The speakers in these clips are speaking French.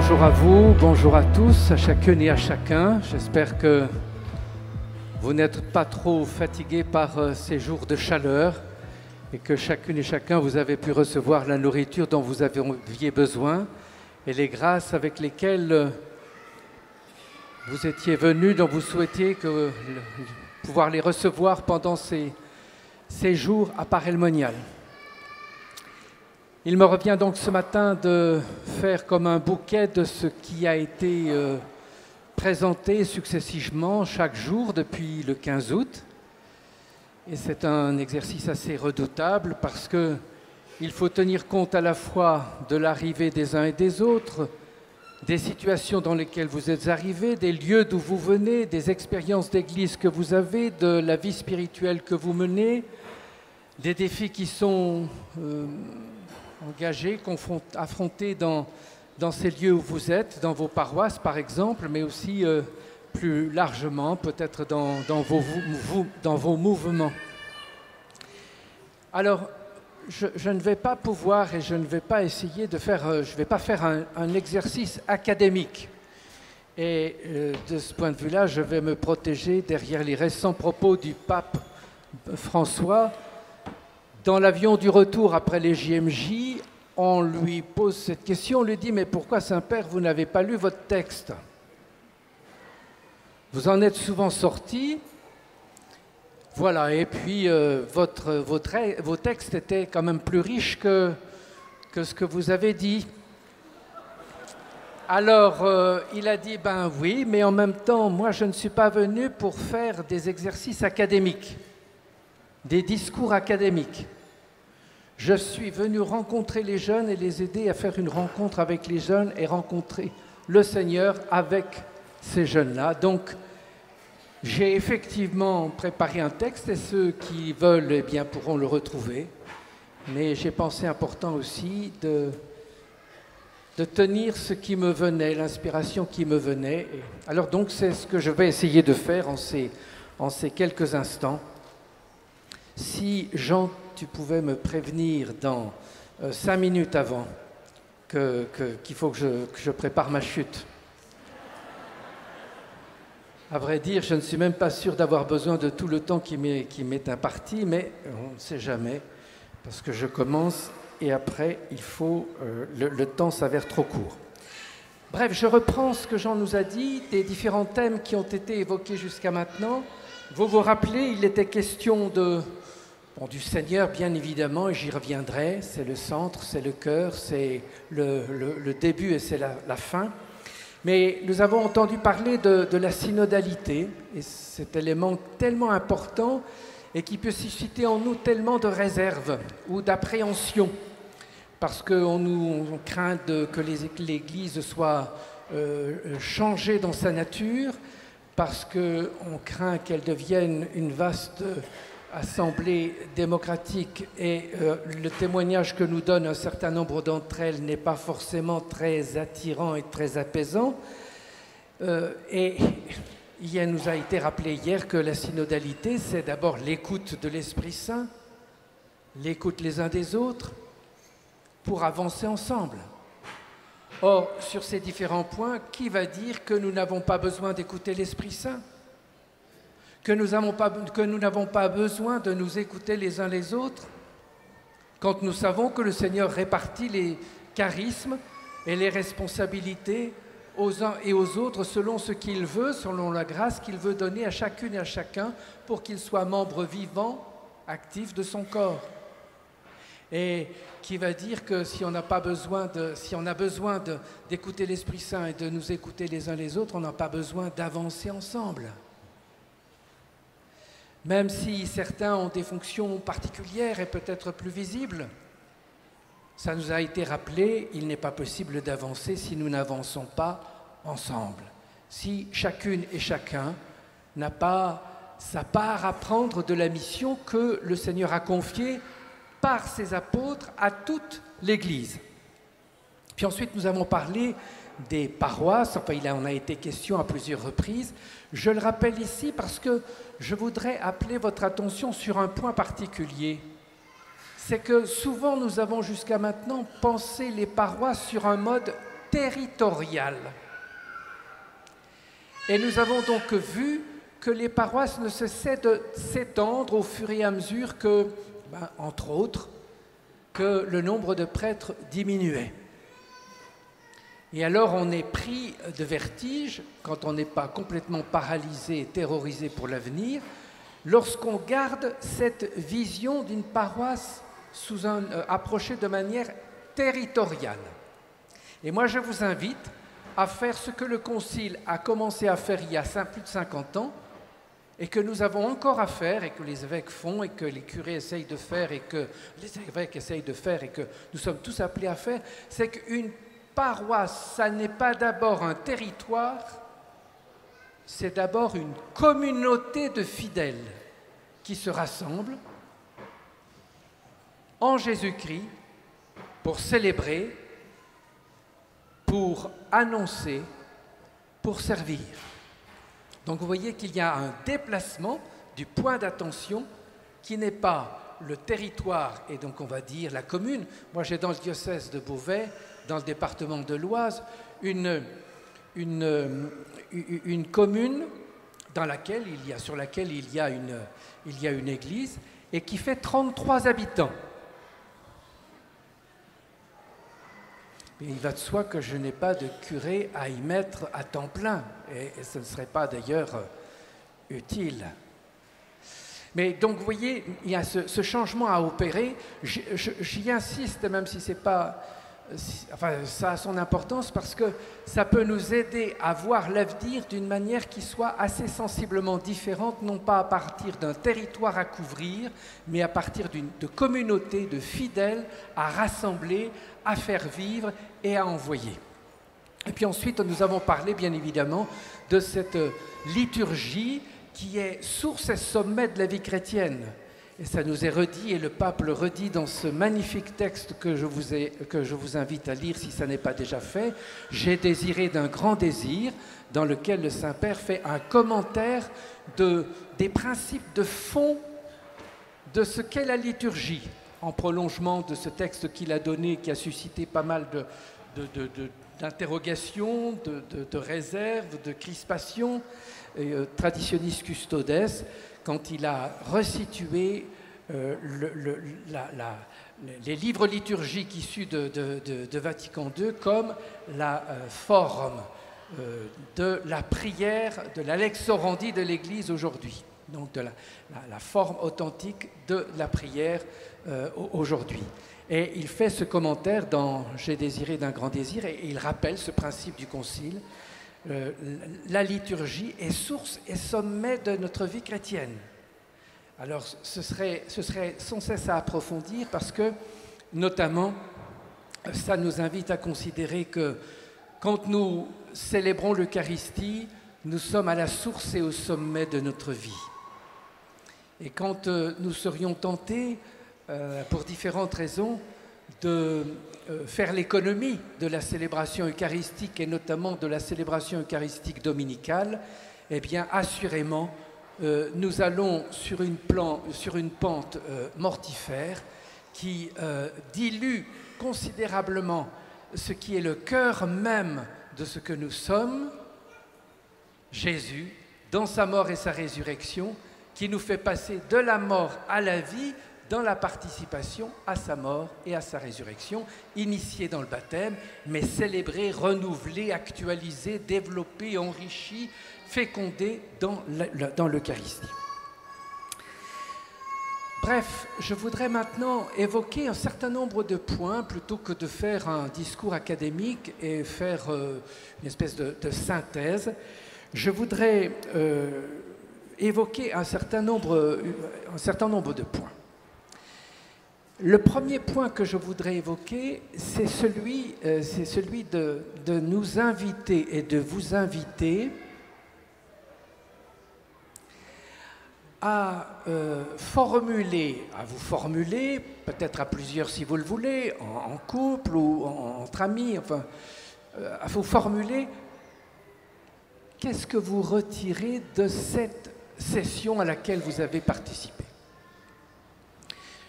Bonjour à vous, bonjour à tous, à chacune et à chacun. J'espère que vous n'êtes pas trop fatigués par ces jours de chaleur et que chacune et chacun vous avez pu recevoir la nourriture dont vous aviez besoin et les grâces avec lesquelles vous étiez venus, dont vous souhaitiez pouvoir les recevoir pendant ces jours à Paray-le-Monial. Il me revient donc ce matin de faire comme un bouquet de ce qui a été présenté successivement chaque jour depuis le 15 août. Et c'est un exercice assez redoutable parce qu'il faut tenir compte à la fois de l'arrivée des uns et des autres, des situations dans lesquelles vous êtes arrivés, des lieux d'où vous venez, des expériences d'église que vous avez, de la vie spirituelle que vous menez, des défis qui sont engagés, affrontés dans ces lieux où vous êtes, dans vos paroisses par exemple, mais aussi plus largement peut-être dans vos mouvements. Alors, je ne vais pas pouvoir et je ne vais pas essayer de faire, je ne vais pas faire un exercice académique. Et de ce point de vue-là, je vais me protéger derrière les récents propos du pape François. Dans l'avion du retour après les JMJ, on lui pose cette question, on lui dit « Mais pourquoi, Saint-Père, vous n'avez pas lu votre texte? Vous en êtes souvent sorti. Voilà, et puis vos textes étaient quand même plus riches que ce que vous avez dit. » Alors, il a dit « Ben oui, mais en même temps, moi, je ne suis pas venu pour faire des exercices académiques, des discours académiques. Je suis venu rencontrer les jeunes et les aider à faire une rencontre avec les jeunes et rencontrer le Seigneur avec ces jeunes-là. Donc, j'ai effectivement préparé un texte et ceux qui veulent, eh bien, pourront le retrouver. Mais j'ai pensé important aussi de tenir ce qui me venait, l'inspiration qui me venait. Alors donc, c'est ce que je vais essayer de faire en ces quelques instants. Si Jean, tu pouvais me prévenir dans 5 minutes avant qu'il faut que je prépare ma chute. À vrai dire, je ne suis même pas sûr d'avoir besoin de tout le temps qui m'est imparti, mais on ne sait jamais, parce que je commence et après, le temps s'avère trop court. Bref, je reprends ce que Jean nous a dit, des différents thèmes qui ont été évoqués jusqu'à maintenant. Vous vous rappelez, il était question du Seigneur, bien évidemment, et j'y reviendrai. C'est le centre, c'est le cœur, c'est le début et c'est la fin. Mais nous avons entendu parler de la synodalité, et cet élément tellement important et qui peut susciter en nous tellement de réserves ou d'appréhension, parce qu'on craint que l'Église soit changée dans sa nature, parce qu'on craint qu'elle devienne une vaste assemblée démocratique et le témoignage que nous donne un certain nombre d'entre elles n'est pas forcément très attirant et très apaisant. Et il nous a été rappelé hier que la synodalité, c'est d'abord l'écoute de l'Esprit Saint, l'écoute les uns des autres, pour avancer ensemble. Or, sur ces différents points, qui va dire que nous n'avons pas besoin d'écouter l'Esprit Saint ? Que nous n'avons pas besoin de nous écouter les uns les autres, quand nous savons que le Seigneur répartit les charismes et les responsabilités aux uns et aux autres selon ce qu'il veut, selon la grâce qu'il veut donner à chacune et à chacun pour qu'il soit membre vivant, actif de son corps. Et qui va dire que si on a besoin d'écouter l'Esprit Saint et de nous écouter les uns les autres, on n'a pas besoin d'avancer ensemble. Même si certains ont des fonctions particulières et peut-être plus visibles, ça nous a été rappelé, il n'est pas possible d'avancer si nous n'avançons pas ensemble. Si chacune et chacun n'a pas sa part à prendre de la mission que le Seigneur a confiée par ses apôtres à toute l'Église. Puis ensuite, nous avons parlé des paroisses, enfin il en a été question à plusieurs reprises. Je le rappelle ici parce que je voudrais appeler votre attention sur un point particulier. C'est que souvent nous avons jusqu'à maintenant pensé les paroisses sur un mode territoriale. Et nous avons donc vu que les paroisses ne cessaient de s'étendre au fur et à mesure que, entre autres, que le nombre de prêtres diminuait. Et alors on est pris de vertige, quand on n'est pas complètement paralysé et terrorisé pour l'avenir, lorsqu'on garde cette vision d'une paroisse approchée de manière territoriale. Et moi je vous invite à faire ce que le Concile a commencé à faire il y a plus de 50 ans, et que nous avons encore à faire, et que les évêques font, et que les curés essayent de faire, et que les évêques essayent de faire, et que nous sommes tous appelés à faire, c'est qu'une paroisse, ça n'est pas d'abord un territoire, c'est d'abord une communauté de fidèles qui se rassemblent en Jésus-Christ pour célébrer, pour annoncer, pour servir. Donc vous voyez qu'il y a un déplacement du point d'attention qui n'est pas le territoire et donc on va dire la commune. Moi j'ai dans le diocèse de Beauvais, dans le département de l'Oise, une commune sur laquelle il y a une église et qui fait 33 habitants. Mais il va de soi que je n'ai pas de curé à y mettre à temps plein, et ce ne serait pas d'ailleurs utile. Mais donc, vous voyez, il y a ce changement à opérer. J'y insiste, même si c'est pas... Enfin, ça a son importance parce que ça peut nous aider à voir l'avenir d'une manière qui soit assez sensiblement différente, non pas à partir d'un territoire à couvrir, mais à partir de communautés de fidèles à rassembler, à faire vivre et à envoyer. Et puis ensuite, nous avons parlé, bien évidemment, de cette liturgie qui est source et sommet de la vie chrétienne. Et ça nous est redit, et le pape le redit dans ce magnifique texte que je vous invite à lire si ça n'est pas déjà fait. « J'ai désiré d'un grand désir », dans lequel le Saint-Père fait un commentaire des principes de fond de ce qu'est la liturgie, en prolongement de ce texte qu'il a donné, qui a suscité pas mal d'interrogations, de réserves, de crispations, Traditionis Custodes, quand il a resitué les livres liturgiques issus de Vatican II comme la forme de la prière, de la lex orandi de l'Église aujourd'hui, donc de la forme authentique de la prière aujourd'hui. Et il fait ce commentaire dans « J'ai désiré d'un grand désir » et il rappelle ce principe du Concile. La liturgie est source et sommet de notre vie chrétienne. Alors, ce serait sans cesse à approfondir parce que, notamment, ça nous invite à considérer que quand nous célébrons l'Eucharistie, nous sommes à la source et au sommet de notre vie. Et quand nous serions tentés, pour différentes raisons, de faire l'économie de la célébration eucharistique et notamment de la célébration eucharistique dominicale, eh bien, assurément, nous allons sur une pente mortifère qui dilue considérablement ce qui est le cœur même de ce que nous sommes, Jésus, dans sa mort et sa résurrection, qui nous fait passer de la mort à la vie dans la participation à sa mort et à sa résurrection, initiée dans le baptême, mais célébrée, renouvelée, actualisée, développée, enrichie, fécondée dans l'Eucharistie. Bref, je voudrais maintenant évoquer un certain nombre de points, plutôt que de faire un discours académique et faire une espèce de synthèse. Je voudrais évoquer un certain nombre de points. Le premier point que je voudrais évoquer, c'est celui de nous inviter et de vous inviter à vous formuler, peut-être à plusieurs si vous le voulez, en couple ou entre amis, enfin, à vous formuler qu'est-ce que vous retirez de cette session à laquelle vous avez participé.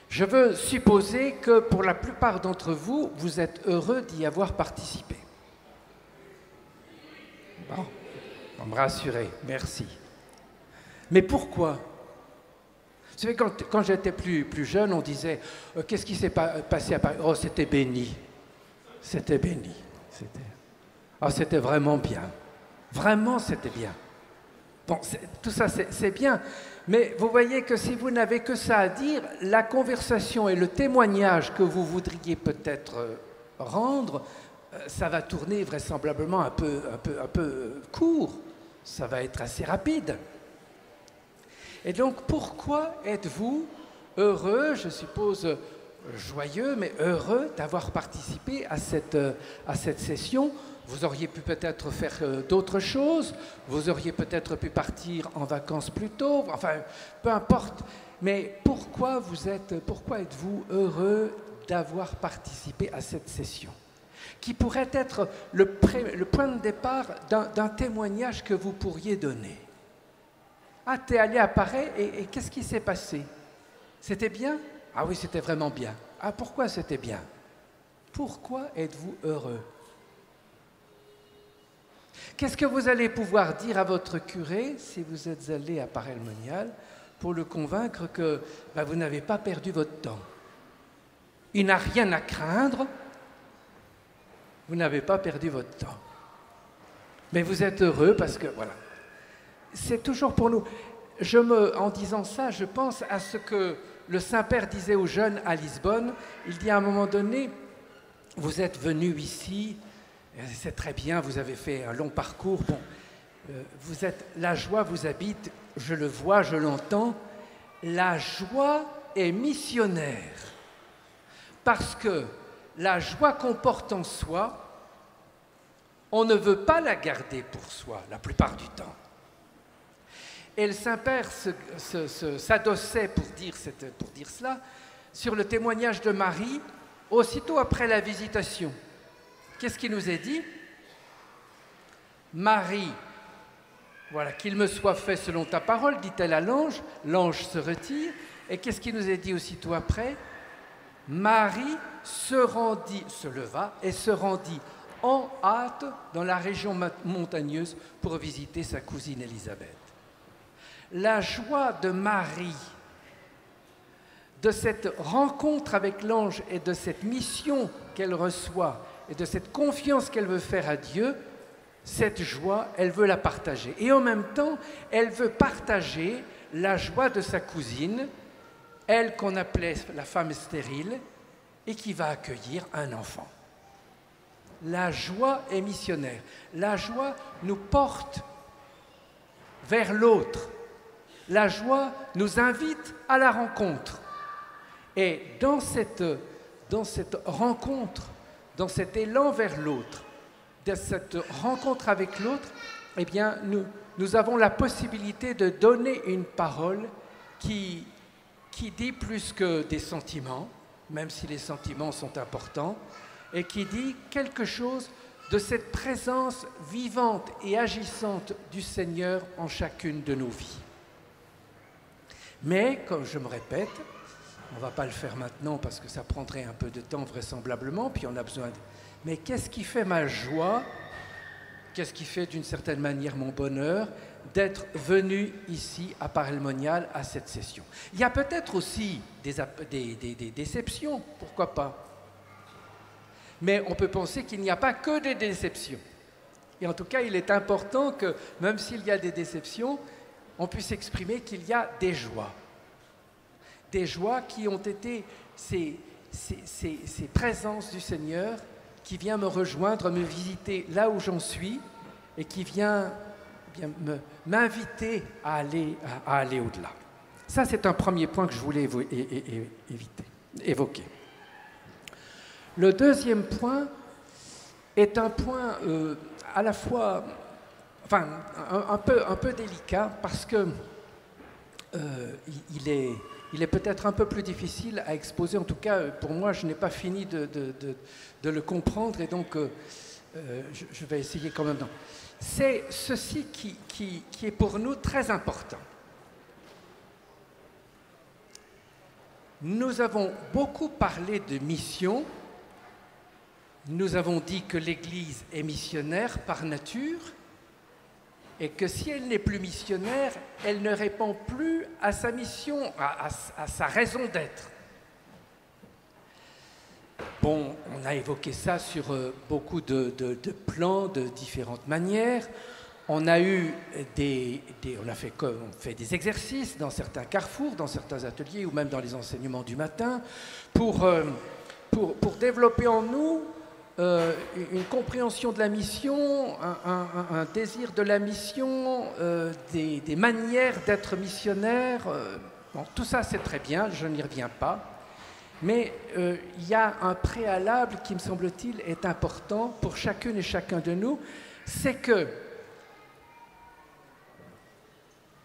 Je veux supposer que pour la plupart d'entre vous, vous êtes heureux d'y avoir participé. me rassurer, merci. Mais pourquoi? Vous savez, quand j'étais plus jeune, on disait qu'est-ce qui s'est passé à Paris? Oh, c'était béni. C'était béni. C'était vraiment bien. Vraiment, c'était bien. Bon, tout ça, c'est bien. Mais vous voyez que si vous n'avez que ça à dire, la conversation et le témoignage que vous voudriez peut-être rendre, ça va tourner vraisemblablement un peu court. Ça va être assez rapide. Et donc, pourquoi êtes-vous heureux, je suppose joyeux, mais heureux d'avoir participé à cette session? Vous auriez pu peut-être faire d'autres choses, vous auriez peut-être pu partir en vacances plus tôt, enfin, peu importe. Mais pourquoi êtes-vous heureux d'avoir participé à cette session, qui pourrait être le point de départ d'un témoignage que vous pourriez donner? Ah, t'es allé à Paris et qu'est-ce qui s'est passé? C'était bien? Ah oui, c'était vraiment bien. Ah, pourquoi c'était bien? Pourquoi êtes-vous heureux? Qu'est-ce que vous allez pouvoir dire à votre curé si vous êtes allé à Paray-le-Monial pour le convaincre que vous n'avez pas perdu votre temps? Il n'a rien à craindre, vous n'avez pas perdu votre temps. Mais vous êtes heureux parce que, voilà. C'est toujours pour nous. En disant ça, je pense à ce que le Saint-Père disait aux jeunes à Lisbonne. Il dit à un moment donné, vous êtes venus ici, c'est très bien, vous avez fait un long parcours, bon, la joie vous habite, je le vois, je l'entends. La joie est missionnaire, parce que la joie qu'on porte en soi, on ne veut pas la garder pour soi la plupart du temps. Et le Saint-Père s'adossait pour dire cela sur le témoignage de Marie aussitôt après la visitation. Qu'est-ce qui nous est dit? Marie, voilà, qu'il me soit fait selon ta parole, dit-elle à l'ange. L'ange se retire. Et qu'est-ce qui nous est dit aussitôt après? Marie se leva et se rendit en hâte dans la région montagneuse pour visiter sa cousine Élisabeth. La joie de Marie, de cette rencontre avec l'ange et de cette mission qu'elle reçoit et de cette confiance qu'elle veut faire à Dieu, cette joie, elle veut la partager. Et en même temps, elle veut partager la joie de sa cousine, elle qu'on appelait la femme stérile, et qui va accueillir un enfant. La joie est missionnaire. La joie nous porte vers l'autre. La joie nous invite à la rencontre. Et dans cette rencontre, dans cet élan vers l'autre, de cette rencontre avec l'autre, eh bien, nous avons la possibilité de donner une parole qui dit plus que des sentiments, même si les sentiments sont importants, et qui dit quelque chose de cette présence vivante et agissante du Seigneur en chacune de nos vies. Mais, comme je me répète, on ne va pas le faire maintenant parce que ça prendrait un peu de temps vraisemblablement, puis on a besoin de... Mais qu'est-ce qui fait ma joie? Qu'est-ce qui fait d'une certaine manière mon bonheur d'être venu ici à Paray-le-Monial à cette session? Il y a peut-être aussi des déceptions, pourquoi pas? Mais on peut penser qu'il n'y a pas que des déceptions. Et en tout cas, il est important que, même s'il y a des déceptions, on puisse exprimer qu'il y a des joies. Des joies qui ont été ces présences du Seigneur qui vient me rejoindre, me visiter là où j'en suis et qui vient m'inviter à aller au-delà. Ça, c'est un premier point que je voulais évoquer. Le deuxième point est un point à la fois... Enfin, un peu délicat parce que il est peut-être un peu plus difficile à exposer. En tout cas, pour moi, je n'ai pas fini de le comprendre et donc je vais essayer quand même. C'est ceci qui est pour nous très important. Nous avons beaucoup parlé de mission. Nous avons dit que l'Église est missionnaire par nature. et que si elle n'est plus missionnaire, elle ne répond plus à sa mission, à sa raison d'être. Bon, on a évoqué ça sur beaucoup de plans, de différentes manières. On a eu on fait des exercices dans certains carrefours, dans certains ateliers ou même dans les enseignements du matin pour développer en nous une compréhension de la mission, un désir de la mission, des manières d'être missionnaire. Bon, tout ça c'est très bien, je n'y reviens pas. Mais il y a un préalable qui, me semble-t-il, est important pour chacune et chacun de nous, c'est que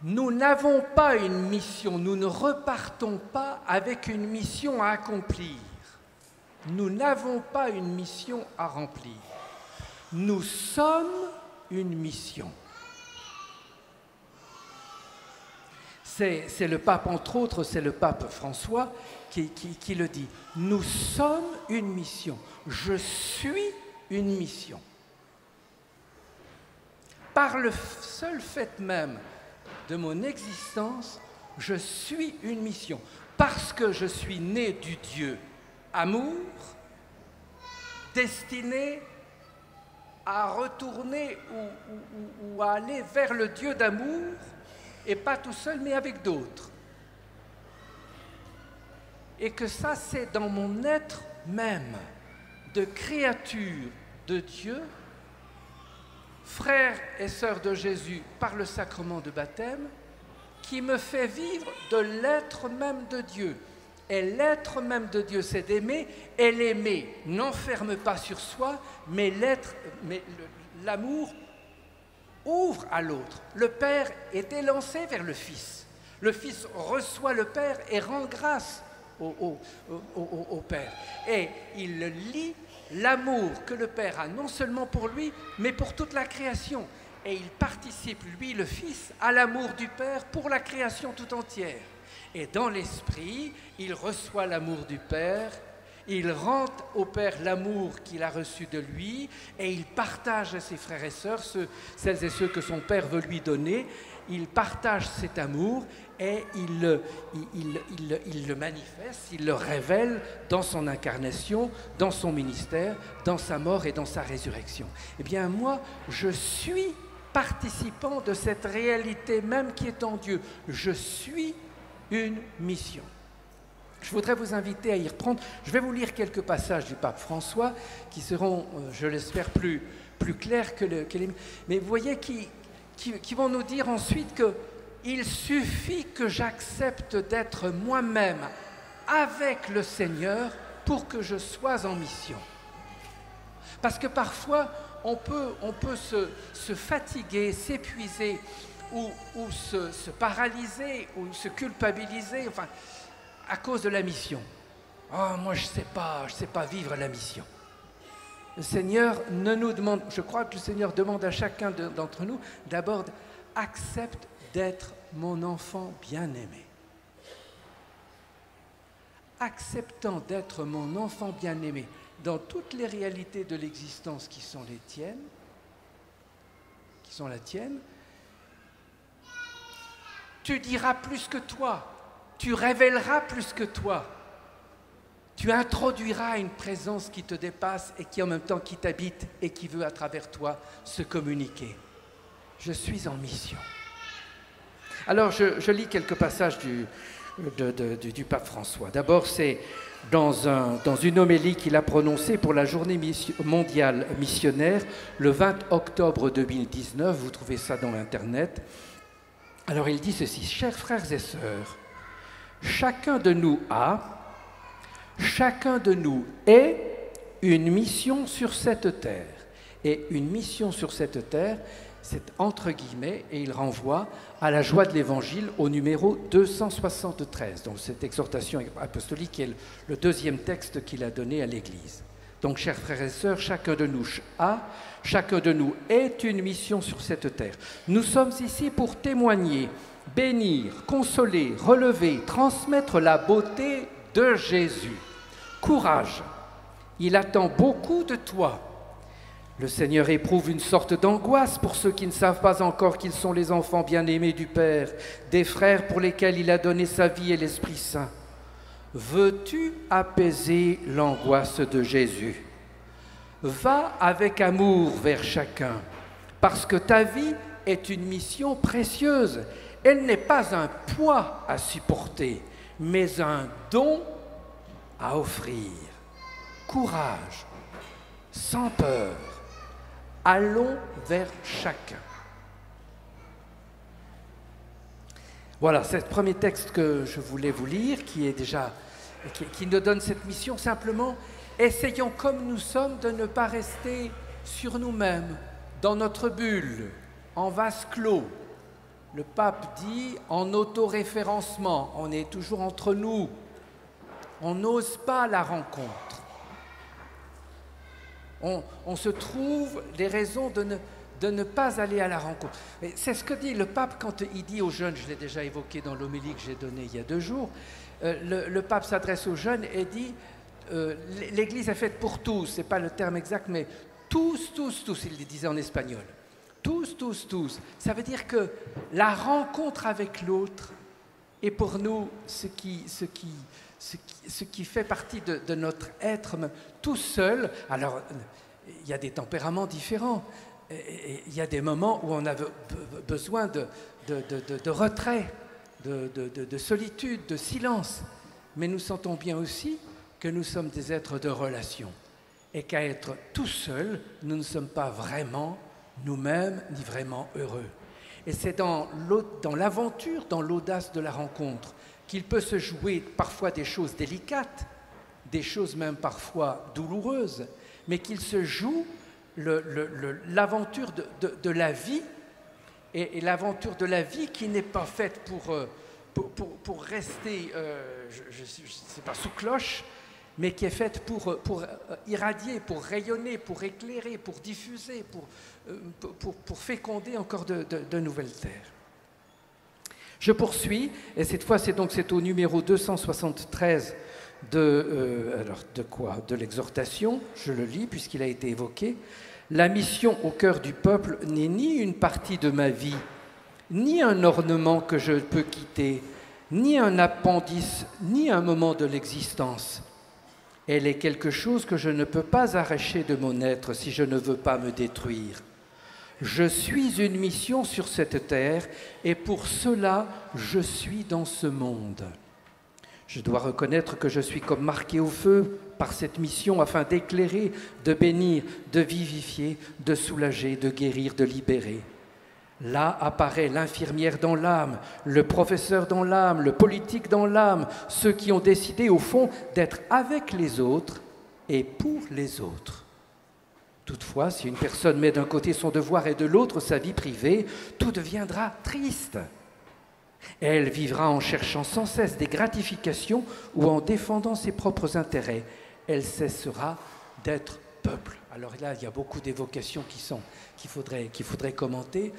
nous n'avons pas une mission, nous ne repartons pas avec une mission à accomplir. Nous n'avons pas une mission à remplir. Nous sommes une mission. C'est le pape, entre autres, c'est le pape François qui le dit. Nous sommes une mission. Je suis une mission. Par le seul fait même de mon existence, je suis une mission. Parce que je suis né du Dieu amour, destiné à retourner ou à aller vers le Dieu d'amour, et pas tout seul, mais avec d'autres. Et que ça, c'est dans mon être même de créature de Dieu, frère et sœur de Jésus par le sacrement de baptême, qui me fait vivre de l'être même de Dieu. Et l'être même de Dieu, c'est d'aimer, et l'aimer n'enferme pas sur soi, mais l'amour ouvre à l'autre. Le Père est élancé vers le Fils. Le Fils reçoit le Père et rend grâce au Père. Et il lie l'amour que le Père a non seulement pour lui, mais pour toute la création. Et il participe, lui, le Fils, à l'amour du Père pour la création tout entière. Et dans l'Esprit, il reçoit l'amour du Père, il rend au Père l'amour qu'il a reçu de lui, et il partage à ses frères et sœurs, celles et ceux que son Père veut lui donner, il partage cet amour et il le manifeste, il le révèle dans son incarnation, dans son ministère, dans sa mort et dans sa résurrection. Eh bien, moi, je suis participant de cette réalité même qui est en Dieu. Je suis une mission. Je voudrais vous inviter à y reprendre. Je vais vous lire quelques passages du pape François qui seront, je l'espère, plus clairs que les... Mais vous voyez, qui vont nous dire ensuite qu'il suffit que j'accepte d'être moi-même avec le Seigneur pour que je sois en mission. Parce que parfois, on peut se fatiguer, s'épuiser, ou se paralyser, ou se culpabiliser, enfin, à cause de la mission. Oh, moi je sais pas vivre la mission. Le Seigneur ne nous demande, je crois que le Seigneur demande à chacun d'entre nous, d'abord, accepte d'être mon enfant bien-aimé. Acceptant d'être mon enfant bien-aimé dans toutes les réalités de l'existence qui sont les tiennes, qui sont la tienne, tu diras plus que toi, tu révéleras plus que toi, tu introduiras une présence qui te dépasse et qui en même temps qui t'habite et qui veut à travers toi se communiquer. Je suis en mission. Alors je lis quelques passages du pape François. D'abord, c'est dans une homélie qu'il a prononcée pour la journée mondiale missionnaire le 20 octobre 2019, vous trouvez ça dans Internet. Alors il dit ceci: chers frères et sœurs, chacun de nous est une mission sur cette terre. Et une mission sur cette terre, c'est entre guillemets, et il renvoie à la joie de l'Évangile au numéro 273. Donc cette exhortation apostolique est le deuxième texte qu'il a donné à l'Église. Donc, chers frères et sœurs, chacun de nous est une mission sur cette terre. Nous sommes ici pour témoigner, bénir, consoler, relever, transmettre la beauté de Jésus. Courage, il attend beaucoup de toi. Le Seigneur éprouve une sorte d'angoisse pour ceux qui ne savent pas encore qu'ils sont les enfants bien-aimés du Père, des frères pour lesquels il a donné sa vie et l'Esprit Saint. Veux-tu apaiser l'angoisse de Jésus? Va avec amour vers chacun, parce que ta vie est une mission précieuse. Elle n'est pas un poids à supporter, mais un don à offrir. Courage, sans peur, allons vers chacun. Voilà, c'est le premier texte que je voulais vous lire, qui nous donne cette mission. Simplement, essayons comme nous sommes de ne pas rester sur nous-mêmes, dans notre bulle, en vase clos. Le pape dit en autoréférencement, on est toujours entre nous. On n'ose pas la rencontre. On se trouve des raisons de ne pas aller à la rencontre. C'est ce que dit le pape quand il dit aux jeunes, je l'ai déjà évoqué dans l'homélie que j'ai donnée il y a 2 jours, le pape s'adresse aux jeunes et dit l'Église est faite pour tous, ce n'est pas le terme exact, mais tous, il le disait en espagnol. Tous. Ça veut dire que la rencontre avec l'autre est pour nous ce qui fait partie de notre être, tout seul. Alors, il y a des tempéraments différents. Il y a des moments où on a besoin de retrait, de solitude, de silence. Mais nous sentons bien aussi que nous sommes des êtres de relation et qu'à être tout seul, nous ne sommes pas vraiment nous-mêmes ni vraiment heureux. Et c'est dans l'aventure, dans l'audace de la rencontre, qu'il peut se jouer parfois des choses délicates, des choses même parfois douloureuses, mais qu'il se joue l'aventure de la vie, et l'aventure de la vie qui n'est pas faite pour rester, je ne sais pas, sous cloche, mais qui est faite pour irradier, pour rayonner, pour éclairer, pour diffuser, pour féconder encore de nouvelles terres. Je poursuis, et cette fois c'est au numéro 273 de l'exhortation, je le lis puisqu'il a été évoqué. La mission au cœur du peuple n'est ni une partie de ma vie, ni un ornement que je peux quitter, ni un appendice, ni un moment de l'existence. Elle est quelque chose que je ne peux pas arracher de mon être si je ne veux pas me détruire. Je suis une mission sur cette terre et pour cela, je suis dans ce monde. Je dois reconnaître que je suis comme marqué au feu par cette mission afin d'éclairer, de bénir, de vivifier, de soulager, de guérir, de libérer. Là apparaît l'infirmière dans l'âme, le professeur dans l'âme, le politique dans l'âme, ceux qui ont décidé au fond d'être avec les autres et pour les autres. Toutefois, si une personne met d'un côté son devoir et de l'autre sa vie privée, tout deviendra triste. Elle vivra en cherchant sans cesse des gratifications ou en défendant ses propres intérêts. Elle cessera d'être peuple. Alors là, il y a beaucoup d'évocations qu'il faudrait commenter.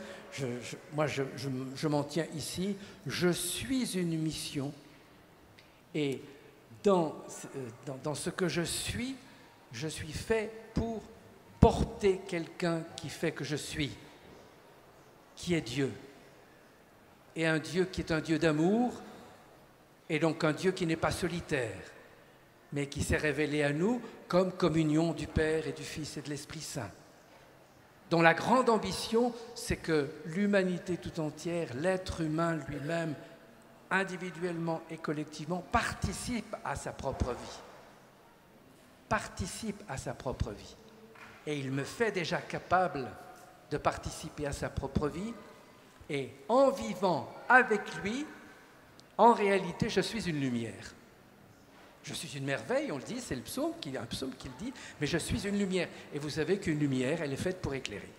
Moi, je m'en tiens ici. Je suis une mission et dans ce que je suis fait pour porter quelqu'un qui fait que je suis, qui est Dieu. Et un Dieu qui est un Dieu d'amour, et donc un Dieu qui n'est pas solitaire, mais qui s'est révélé à nous comme communion du Père et du Fils et de l'Esprit Saint, dont la grande ambition, c'est que l'humanité tout entière, l'être humain lui-même, individuellement et collectivement, participe à sa propre vie. Participe à sa propre vie. Et il me fait déjà capable de participer à sa propre vie. Et en vivant avec lui, en réalité, je suis une lumière. Je suis une merveille, on le dit, c'est un psaume qui le dit, mais je suis une lumière. Et vous savez qu'une lumière, elle est faite pour éclairer.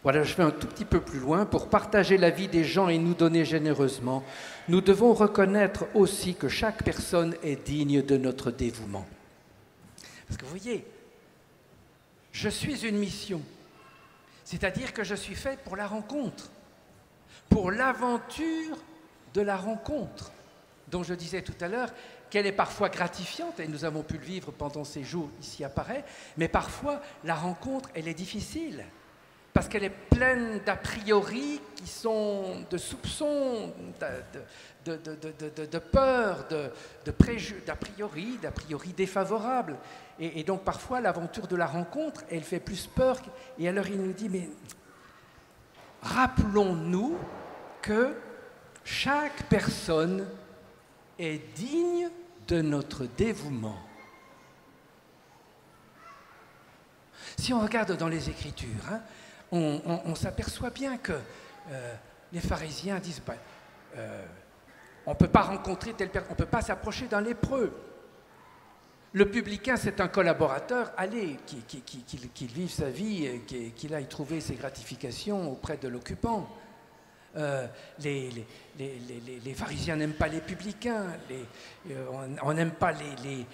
Voilà, je vais un tout petit peu plus loin. Pour partager la vie des gens et nous donner généreusement, nous devons reconnaître aussi que chaque personne est digne de notre dévouement. Parce que vous voyez, je suis une mission. C'est-à-dire que je suis fait pour la rencontre, pour l'aventure de la rencontre. dont je disais tout à l'heure qu'elle est parfois gratifiante, et nous avons pu le vivre pendant ces jours ici à Paray, mais parfois la rencontre, elle est difficile, parce qu'elle est pleine d'a priori qui sont de soupçons, de peur, d'a priori défavorables. Et donc parfois l'aventure de la rencontre, elle fait plus peur. Et alors il nous dit, mais rappelons-nous que chaque personne est digne de notre dévouement. Si on regarde dans les Écritures, hein, on s'aperçoit bien que les pharisiens disent on ne peut pas rencontrer telle personne, on ne peut pas s'approcher d'un lépreux. Le publicain, c'est un collaborateur, allez, qu'il vive sa vie, qu'il aille trouver ses gratifications auprès de l'occupant. Les pharisiens n'aiment pas les publicains, on n'aime pas les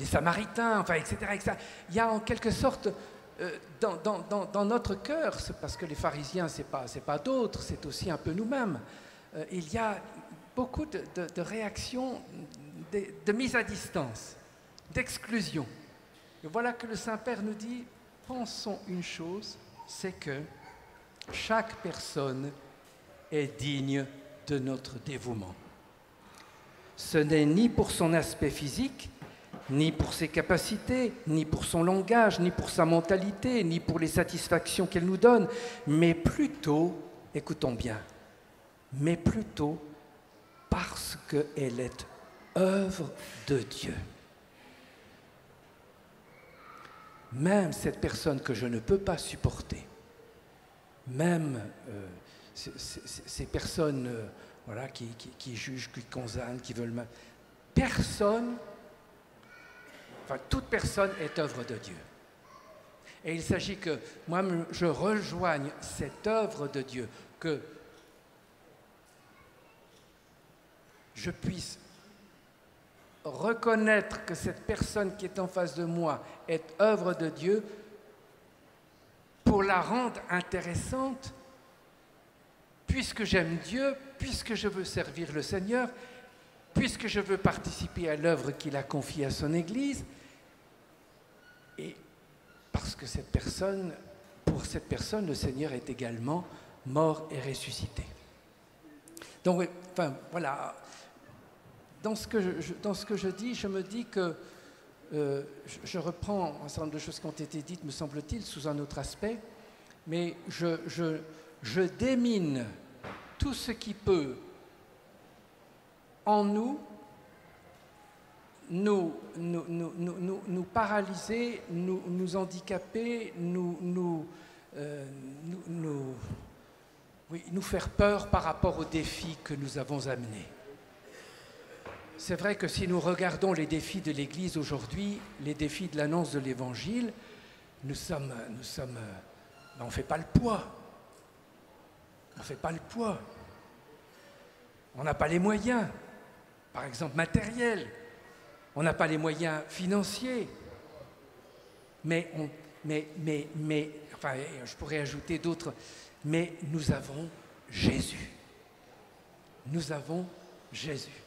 samaritains, enfin, etc., etc. Il y a en quelque sorte, dans notre cœur, parce que les pharisiens, c'est pas d'autres, c'est aussi un peu nous-mêmes, il y a beaucoup de réactions, de mise à distance, d'exclusion. Et voilà que le Saint-Père nous dit, pensons une chose, c'est que chaque personne est digne de notre dévouement. Ce n'est ni pour son aspect physique, ni pour ses capacités, ni pour son langage, ni pour sa mentalité, ni pour les satisfactions qu'elle nous donne, mais plutôt, écoutons bien, mais plutôt parce qu'elle est œuvre de Dieu. Même cette personne que je ne peux pas supporter, même ces personnes voilà, qui jugent, qui condamnent, qui veulent... toute personne est œuvre de Dieu. Et il s'agit que moi, je rejoigne cette œuvre de Dieu, que je puisse reconnaître que cette personne qui est en face de moi est œuvre de Dieu pour la rendre intéressante, puisque j'aime Dieu, puisque je veux servir le Seigneur, puisque je veux participer à l'œuvre qu'il a confiée à son Église, et parce que pour cette personne, le Seigneur est également mort et ressuscité. Donc, enfin, voilà. Dans ce que je dis, je me dis que je reprends un certain nombre de choses qui ont été dites, me semble-t-il, sous un autre aspect, mais je démine tout ce qui peut, en nous paralyser, nous handicaper, nous faire peur par rapport aux défis que nous avons amenés. C'est vrai que si nous regardons les défis de l'Église aujourd'hui, les défis de l'annonce de l'Évangile, on ne fait pas le poids. On ne fait pas le poids. On n'a pas les moyens, par exemple matériels. On n'a pas les moyens financiers. Mais je pourrais ajouter d'autres. Mais nous avons Jésus. Nous avons Jésus.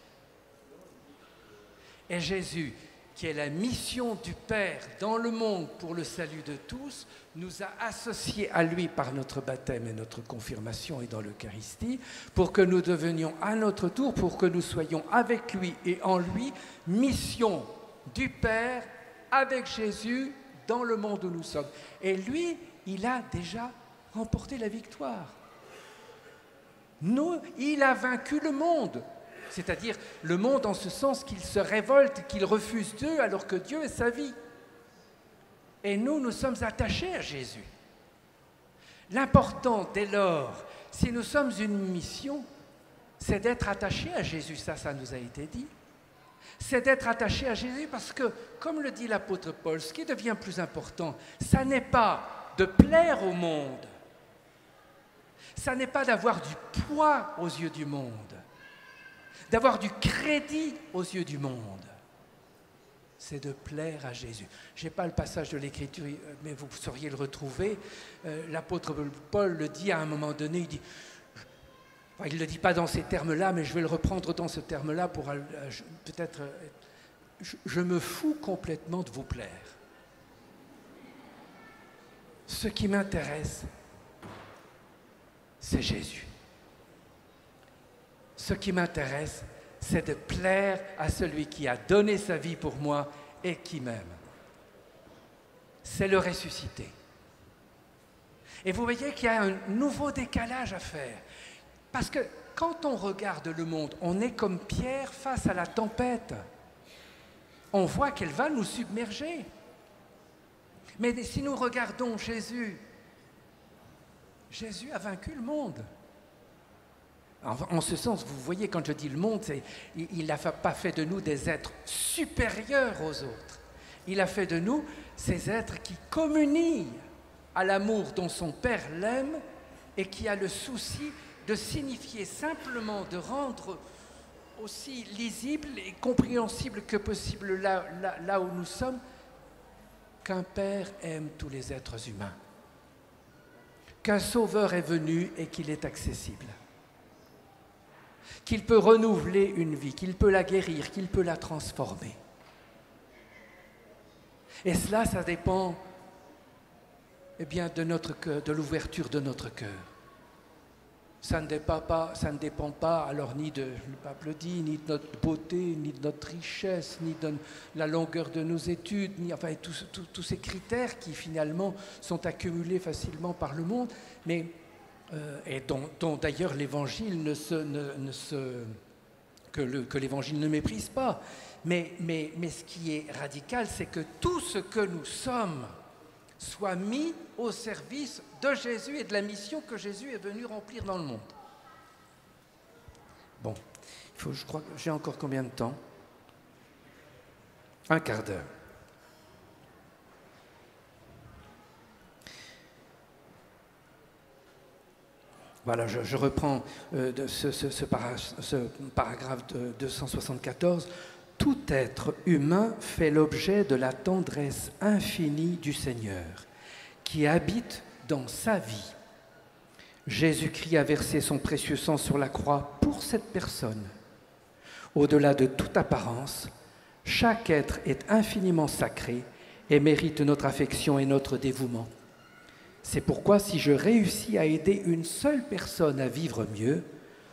Et Jésus, qui est la mission du Père dans le monde pour le salut de tous, nous a associés à lui par notre baptême et notre confirmation et dans l'Eucharistie, pour que nous devenions à notre tour, pour que nous soyons avec lui et en lui, mission du Père avec Jésus dans le monde où nous sommes. Et lui, il a déjà remporté la victoire. Il a vaincu le monde. C'est-à-dire le monde en ce sens qu'il se révolte, qu'il refuse Dieu alors que Dieu est sa vie. Et nous sommes attachés à Jésus. L'important dès lors, si nous sommes une mission, c'est d'être attachés à Jésus, ça nous a été dit. C'est d'être attachés à Jésus parce que, comme le dit l'apôtre Paul, ce qui devient plus important, ça n'est pas de plaire au monde, ça n'est pas d'avoir du poids aux yeux du monde, d'avoir du crédit aux yeux du monde, c'est de plaire à Jésus. Je n'ai pas le passage de l'Écriture, mais vous sauriez le retrouver. L'apôtre Paul le dit à un moment donné, il dit, Enfin, il ne le dit pas dans ces termes-là, mais je vais le reprendre dans ce terme-là pour peut-être... Je me fous complètement de vous plaire. Ce qui m'intéresse, c'est Jésus. Ce qui m'intéresse, c'est de plaire à celui qui a donné sa vie pour moi et qui m'aime. C'est le ressuscité. Et vous voyez qu'il y a un nouveau décalage à faire. Parce que quand on regarde le monde, on est comme Pierre face à la tempête. On voit qu'elle va nous submerger. Mais si nous regardons Jésus, Jésus a vaincu le monde. En ce sens, vous voyez, quand je dis le monde, il n'a pas fait de nous des êtres supérieurs aux autres. Il a fait de nous ces êtres qui communient à l'amour dont son Père l'aime et qui a le souci de signifier simplement, de rendre aussi lisible et compréhensible que possible là où nous sommes, qu'un Père aime tous les êtres humains, qu'un Sauveur est venu et qu'il est accessible, qu'il peut renouveler une vie, qu'il peut la guérir, qu'il peut la transformer. Et cela, ça dépend de l'ouverture de notre cœur. Ça ne dépend pas alors ni de, le pape le dit, ni de notre beauté, ni de notre richesse, ni de la longueur de nos études, ni enfin tous ces critères qui finalement sont accumulés facilement par le monde, mais et dont d'ailleurs l'Évangile que l'Évangile ne méprise pas. Mais ce qui est radical, c'est que tout ce que nous sommes soit mis au service de Jésus et de la mission que Jésus est venu remplir dans le monde. Bon, je crois que j'ai encore combien de temps? Un quart d'heure. Voilà, je reprends ce paragraphe de 274. Tout être humain fait l'objet de la tendresse infinie du Seigneur, qui habite dans sa vie. Jésus-Christ a versé son précieux sang sur la croix pour cette personne. Au-delà de toute apparence, chaque être est infiniment sacré et mérite notre affection et notre dévouement. C'est pourquoi si je réussis à aider une seule personne à vivre mieux,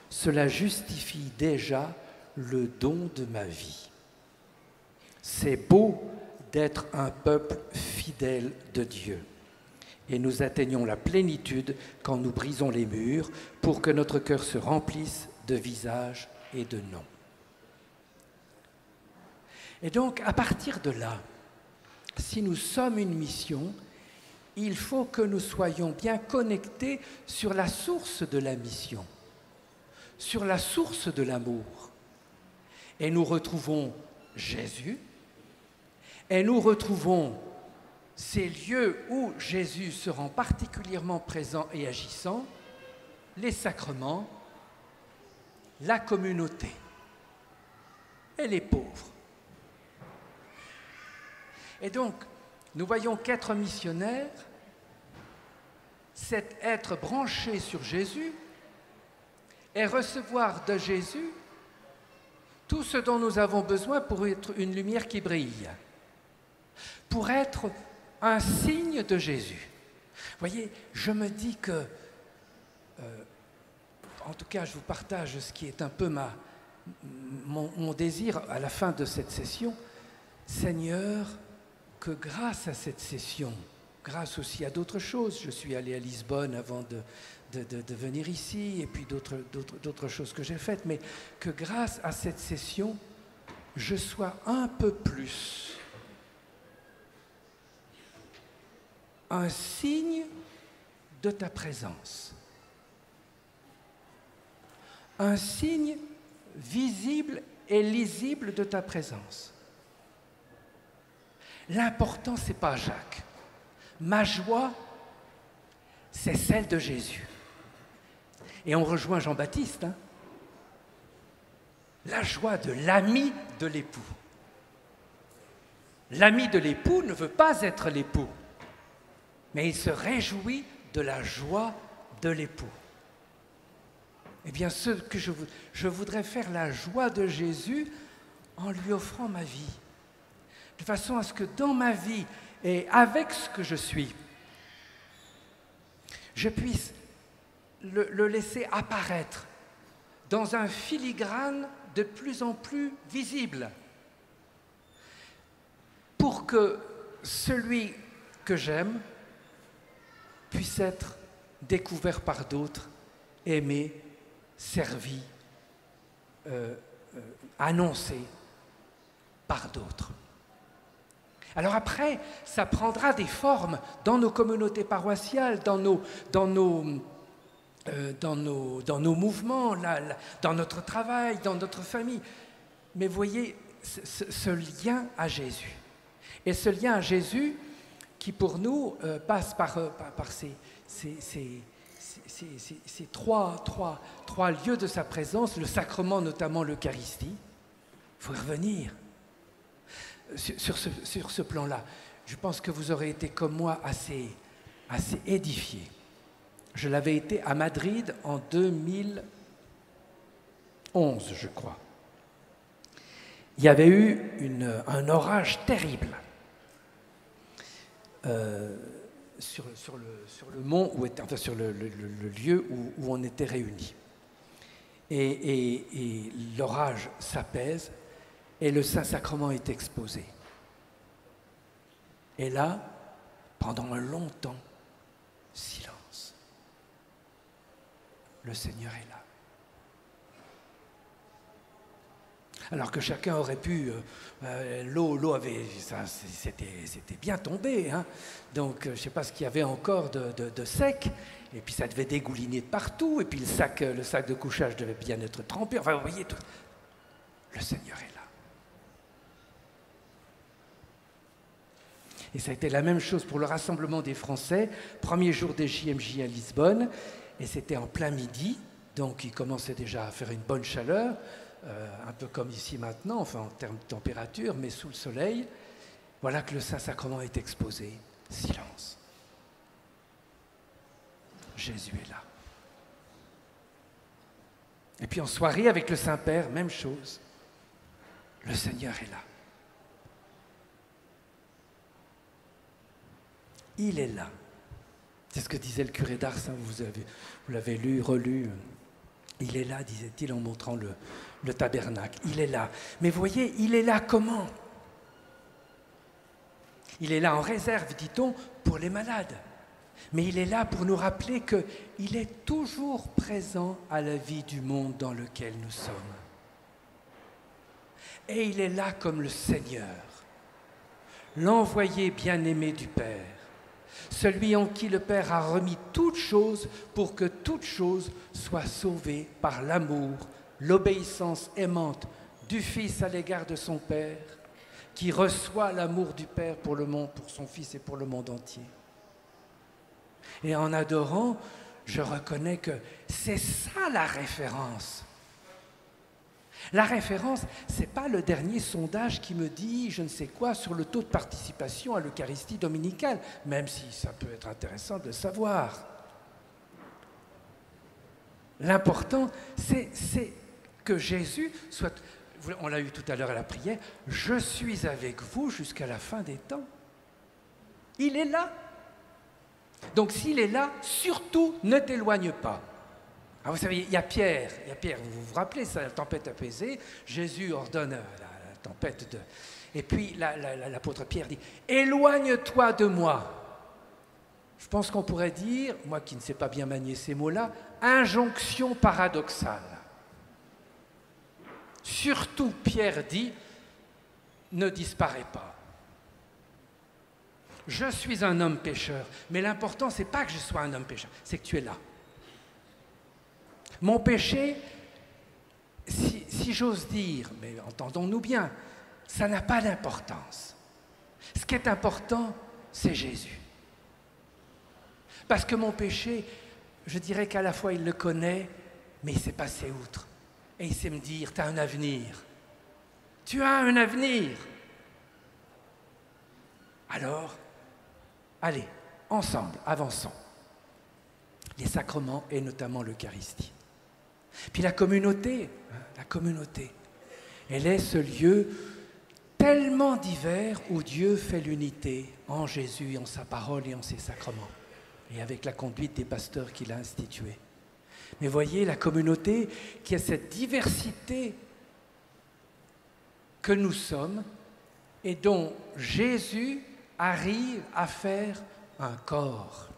cela justifie déjà le don de ma vie. C'est beau d'être un peuple fidèle de Dieu. Et nous atteignons la plénitude quand nous brisons les murs pour que notre cœur se remplisse de visages et de noms. Et donc, à partir de là, si nous sommes une mission, il faut que nous soyons bien connectés sur la source de la mission, sur la source de l'amour. Et nous retrouvons Jésus, et nous retrouvons ces lieux où Jésus se rend particulièrement présent et agissant, les sacrements, la communauté et les pauvres. Et donc, nous voyons qu'être missionnaire, c'est être branché sur Jésus et recevoir de Jésus tout ce dont nous avons besoin pour être une lumière qui brille, pour être un signe de Jésus. Vous voyez, je me dis que, en tout cas, je vous partage ce qui est un peu mon désir à la fin de cette session. Seigneur, que grâce à cette session, grâce aussi à d'autres choses, je suis allé à Lisbonne avant de venir ici, et puis d'autres choses que j'ai faites, mais que grâce à cette session, je sois un peu plus un signe de ta présence, un signe visible et lisible de ta présence. L'important, ce n'est pas Jacques. Ma joie, c'est celle de Jésus. Et on rejoint Jean-Baptiste, hein. La joie de l'ami de l'époux. L'ami de l'époux ne veut pas être l'époux, mais il se réjouit de la joie de l'époux. Eh bien, je voudrais faire la joie de Jésus en lui offrant ma vie, de façon à ce que dans ma vie et avec ce que je suis, je puisse le laisser apparaître dans un filigrane de plus en plus visible, pour que celui que j'aime puisse être découvert par d'autres, aimé, servi, annoncé par d'autres. Alors après, ça prendra des formes dans nos communautés paroissiales, dans nos mouvements, dans notre travail, dans notre famille. Mais voyez, ce lien à Jésus. Et ce lien à Jésus qui pour nous passe par ces trois lieux de sa présence, le sacrement, notamment l'Eucharistie. Il faut y revenir. Sur ce plan-là, je pense que vous aurez été comme moi assez édifiés. Je l'avais été à Madrid en 2011, je crois. Il y avait eu un orage terrible sur le mont, sur le lieu où on était réunis. Et l'orage s'apaise et le Saint-Sacrement est exposé. Et là, pendant un long temps, silence. Le Seigneur est là. Alors que chacun aurait pu, l'eau avait, c'était bien tombé, hein. Donc je ne sais pas ce qu'il y avait encore de sec, et puis ça devait dégouliner de partout, et puis le sac de couchage devait bien être trempé, enfin vous voyez, tout. Le Seigneur est là. Et ça a été la même chose pour le rassemblement des Français, premier jour des JMJ à Lisbonne, et c'était en plein midi, donc il commençait déjà à faire une bonne chaleur, un peu comme ici maintenant, enfin en termes de température, mais sous le soleil. Voilà que le Saint-Sacrement est exposé. Silence. Jésus est là. Et puis en soirée avec le Saint-Père, même chose. Le Seigneur est là. Il est là. C'est ce que disait le curé d'Ars, hein, vous l'avez lu, relu. Il est là, disait-il en montrant le tabernacle. Il est là. Mais voyez, il est là comment? Il est là en réserve, dit-on, pour les malades. Mais il est là pour nous rappeler qu'il est toujours présent à la vie du monde dans lequel nous sommes. Et il est là comme le Seigneur, l'envoyé bien-aimé du Père, celui en qui le Père a remis toutes choses pour que toutes choses soient sauvées par l'amour, l'obéissance aimante du Fils à l'égard de son Père, qui reçoit l'amour du Père pour le monde, pour son Fils et pour le monde entier. Et en adorant, je reconnais que c'est ça la référence. La référence, ce n'est pas le dernier sondage qui me dit je ne sais quoi sur le taux de participation à l'Eucharistie dominicale, même si ça peut être intéressant de le savoir. L'important, c'est que Jésus soit, on l'a eu tout à l'heure à la prière, je suis avec vous jusqu'à la fin des temps. Il est là. Donc s'il est là, surtout ne t'éloigne pas. Alors vous savez, il y a Pierre, vous vous rappelez ça, la tempête apaisée, Jésus ordonne la tempête de... Et puis l'apôtre Pierre dit « Éloigne-toi de moi ». Je pense qu'on pourrait dire, moi qui ne sais pas bien manier ces mots-là, injonction paradoxale. Surtout, Pierre dit « Ne disparais pas ». Je suis un homme pécheur, mais l'important, ce n'est pas que je sois un homme pécheur, c'est que tu es là. Mon péché, si j'ose dire, mais entendons-nous bien, ça n'a pas d'importance. Ce qui est important, c'est Jésus. Parce que mon péché, je dirais qu'à la fois il le connaît, mais il s'est passé outre. Et il sait me dire, tu as un avenir. Tu as un avenir. Alors, allez, ensemble, avançons. Les sacrements et notamment l'Eucharistie. Puis la communauté, elle est ce lieu tellement divers où Dieu fait l'unité en Jésus, en sa parole et en ses sacrements, et avec la conduite des pasteurs qu'il a institués. Mais voyez, la communauté qui a cette diversité que nous sommes et dont Jésus arrive à faire un corps.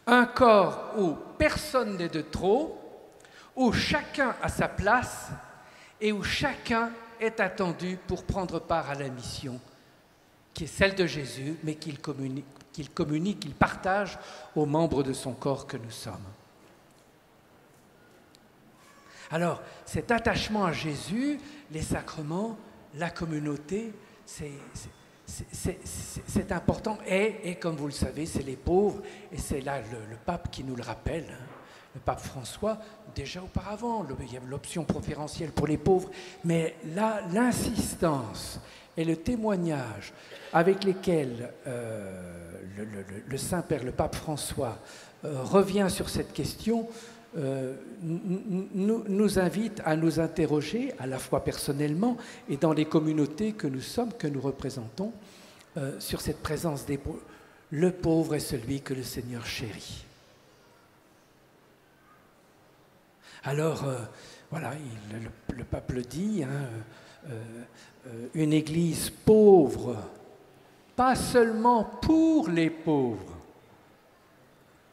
Un corps où personne n'est de trop, où chacun a sa place et où chacun est attendu pour prendre part à la mission qui est celle de Jésus, mais qu'il communique, qu'il partage aux membres de son corps que nous sommes. Alors, cet attachement à Jésus, les sacrements, la communauté, c'est important. Et comme vous le savez, c'est les pauvres, et c'est là le pape qui nous le rappelle, hein, le pape François, déjà auparavant, il y avait l'option préférentielle pour les pauvres, mais là, l'insistance et le témoignage avec lesquels le Saint-Père, le pape François, revient sur cette question, nous invite à nous interroger, à la fois personnellement et dans les communautés que nous sommes, que nous représentons, sur cette présence des pauvres. Le pauvre est celui que le Seigneur chérit. Alors, voilà, le pape le dit, hein, une église pauvre, pas seulement pour les pauvres,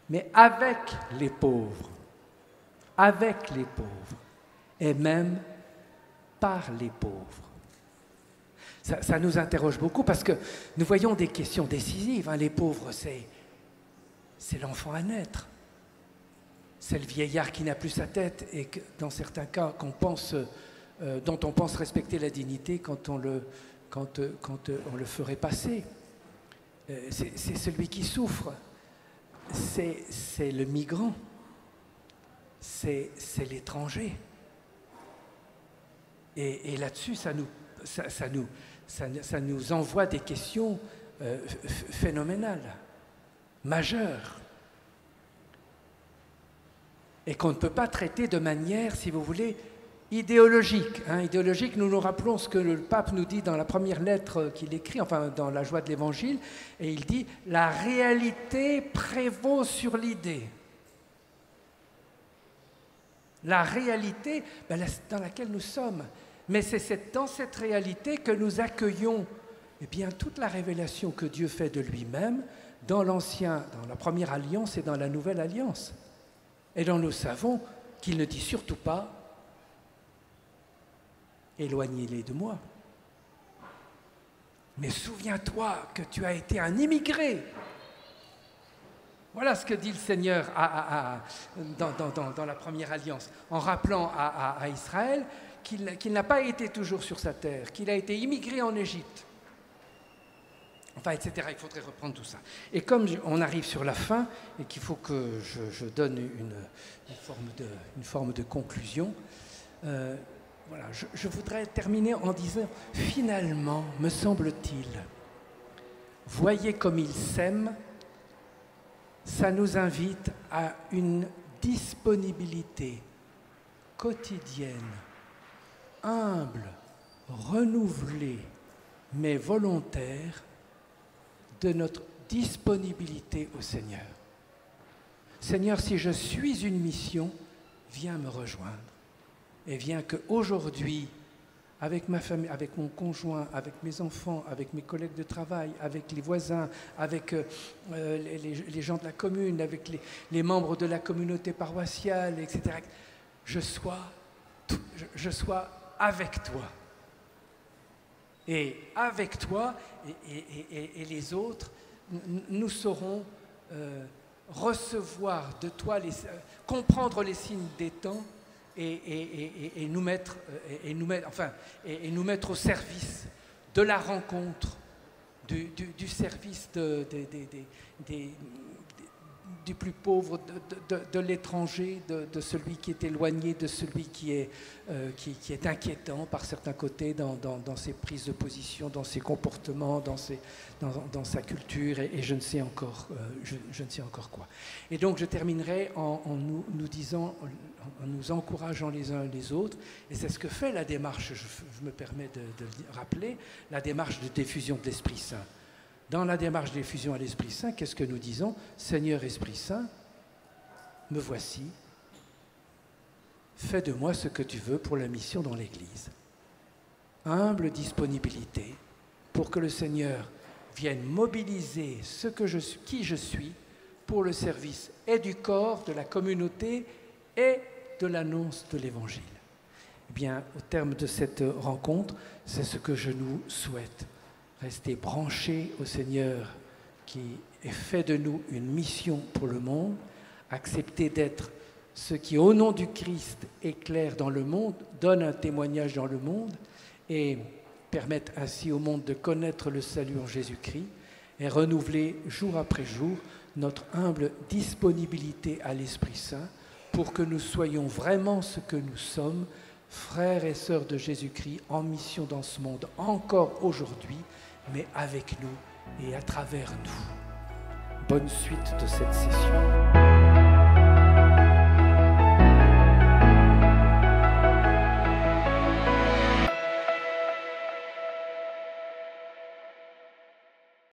mais avec les pauvres. Avec les pauvres, et même par les pauvres. Ça nous interroge beaucoup parce que nous voyons des questions décisives. Hein. Les pauvres, c'est l'enfant à naître. C'est le vieillard qui n'a plus sa tête et que, dans certains cas, dont on pense respecter la dignité quand on le ferait passer. C'est celui qui souffre. C'est le migrant. C'est l'étranger. Et là-dessus, ça nous envoie des questions phénoménales, majeures, et qu'on ne peut pas traiter de manière, si vous voulez, idéologique. Hein. Idéologique, nous nous rappelons ce que le pape nous dit dans la première lettre qu'il écrit, enfin dans la joie de l'Évangile, et il dit « La réalité prévaut sur l'idée ». La réalité dans laquelle nous sommes. Mais c'est dans cette réalité que nous accueillons toute la révélation que Dieu fait de lui-même dans la première alliance et dans la nouvelle alliance. Et dont nous savons qu'il ne dit surtout pas « éloignez-les de moi ». Mais souviens-toi que tu as été un immigré. Voilà ce que dit le Seigneur dans la première alliance, en rappelant à Israël qu'il n'a pas été toujours sur sa terre, qu'il a été immigré en Égypte. Enfin, etc. Il faudrait reprendre tout ça. Et comme on arrive sur la fin, et qu'il faut que je donne une forme de conclusion, voilà, je voudrais terminer en disant, finalement, me semble-t-il, voyez comme il s'aime. Ça nous invite à une disponibilité quotidienne, humble, renouvelée, mais volontaire, de notre disponibilité au Seigneur. Seigneur, si je suis une mission, viens me rejoindre. Et viens qu'aujourd'hui, avec ma famille, avec mon conjoint, avec mes enfants, avec mes collègues de travail, avec les voisins, avec les gens de la commune, avec les membres de la communauté paroissiale, etc., je sois avec toi. Et avec toi et les autres, nous saurons recevoir de toi, comprendre les signes des temps, et nous mettre au service de la rencontre, du service du plus pauvre, de l'étranger, de celui qui est éloigné, de celui qui est inquiétant par certains côtés dans ses prises de position, dans ses comportements, dans sa culture, et je ne sais encore, je ne sais encore quoi. Et donc je terminerai en nous disant, en nous encourageant les uns les autres, et c'est ce que fait la démarche, je me permets de le rappeler, la démarche de diffusion de l'Esprit Saint. Dans la démarche d'effusion à l'Esprit Saint, qu'est-ce que nous disons? Seigneur Esprit Saint, me voici, fais de moi ce que tu veux pour la mission dans l'Église. Humble disponibilité pour que le Seigneur vienne mobiliser qui je suis pour le service et du corps, de la communauté et de l'annonce de l'Évangile. Eh bien, au terme de cette rencontre, c'est ce que je nous souhaite. Rester branchés au Seigneur qui est fait de nous une mission pour le monde, accepter d'être ceux qui, au nom du Christ, éclairent dans le monde, donnent un témoignage dans le monde et permettent ainsi au monde de connaître le salut en Jésus-Christ et renouveler jour après jour notre humble disponibilité à l'Esprit Saint pour que nous soyons vraiment ce que nous sommes, frères et sœurs de Jésus-Christ en mission dans ce monde encore aujourd'hui, mais avec nous et à travers nous. Bonne suite de cette session.